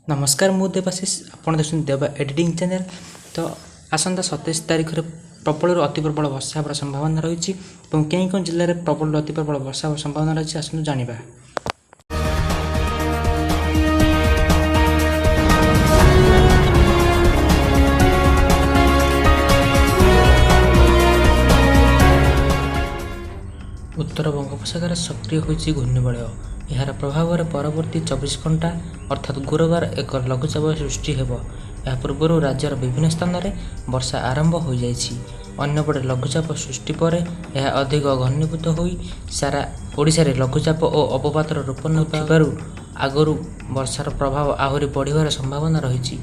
नमस्कार मु देवाशीष आपण देखुं देवा एडिटिंग चैनल। तो आसंता 27 तारीख में प्रबल अति प्रबल वर्षा होवर संभावना रही कौन जिले में प्रबल अति प्रबल वर्षा होवर संभावना रही आसतु जानिबा। उत्तर बंगोपसागर सक्रिय होइछि घूर्णिबलय। यार प्रभाव परवर्ती 24 घंटा अर्थात गुरुवार एक लघुचाप सृष्टि हेब। या पूर्व राज्यर विभिन्न स्थान में वर्षा आरंभ हो जाइछि। अन्यपटे लघुचाप सृष्टि पर यह अधिक घनीभूत हो सारा ओडिशा रे लघुचाप और अवपातर रूप नथिबारु आगरु वर्षार प्रभाव आहुरी बढ़िबार संभावना रही।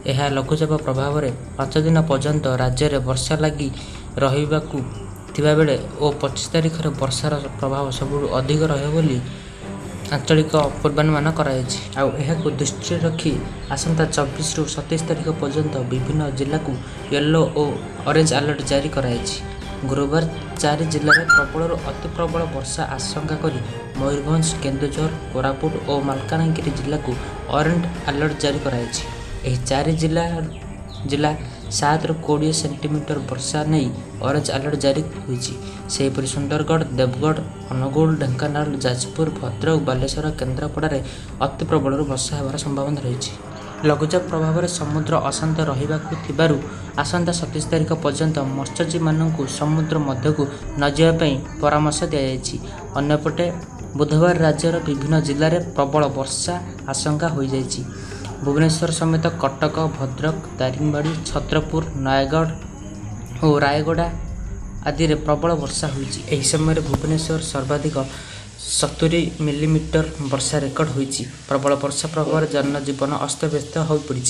यह लघुचाप प्रभाव में 5 दिन पर्यंत राज्य में वर्षा लगी रहिबाकु थिबा बेले और 25 तारीख में वर्षार प्रभाव सबुठु अधिक रहिबो बोली आंचलिक पूर्वानुमान कराଯାଇଛି। आउ एहाकु दृष्टि रखी आसंता 24 रु 27 तारीख पर्यंत विभिन्न जिला को येलो और ऑरेंज अलर्ट जारी कराଯାଇଛି। गुरुवार 4 जिले में प्रबल अति प्रबल वर्षा आशंका करी मयूरभंज, केन्दुझर, कोरापुट और मालकानगिरी जिला को ऑरेंज अलर्ट जारी कराଯାଇଛି। एही 4 जिला 7 रु 20 सेंटीमीटर वर्षा नहीं ऑरेंज अलर्ट जारी होइछि। सेहीपरि सुंदरगढ़, देवगढ़, अनुगुल, ढेंकानाल, जाजपुर, भद्रक, बालेश्वर, केन्द्रापड़ा अति प्रबल वर्षा होवार संभावना रही। लघुचाप प्रभाव में समुद्र अशांत रहिबाकु थिबारु आसंता 27 तारीख पर्यंत मत्स्यजीवी मानकु समुद्र मध्यकु न जाय परामर्श दियाଯାଇଛି। अन्यपटे बुधवार राज्यर विभिन्न जिले में प्रबल वर्षा आशंका हो जाइछि। भुवनेश्वर समेत कटक, भद्रक, दारिंगबाड़ी, छत्रपुर, नयगढ़ और रायगड़ा आदि में प्रबल वर्षा होइछि। एही समय भुवनेश्वर सर्वाधिक 70 मिलीमीटर वर्षा रेकर्ड होइछि। प्रबल वर्षा प्रभाव जनजीवन अस्तव्यस्त हो पड़ी।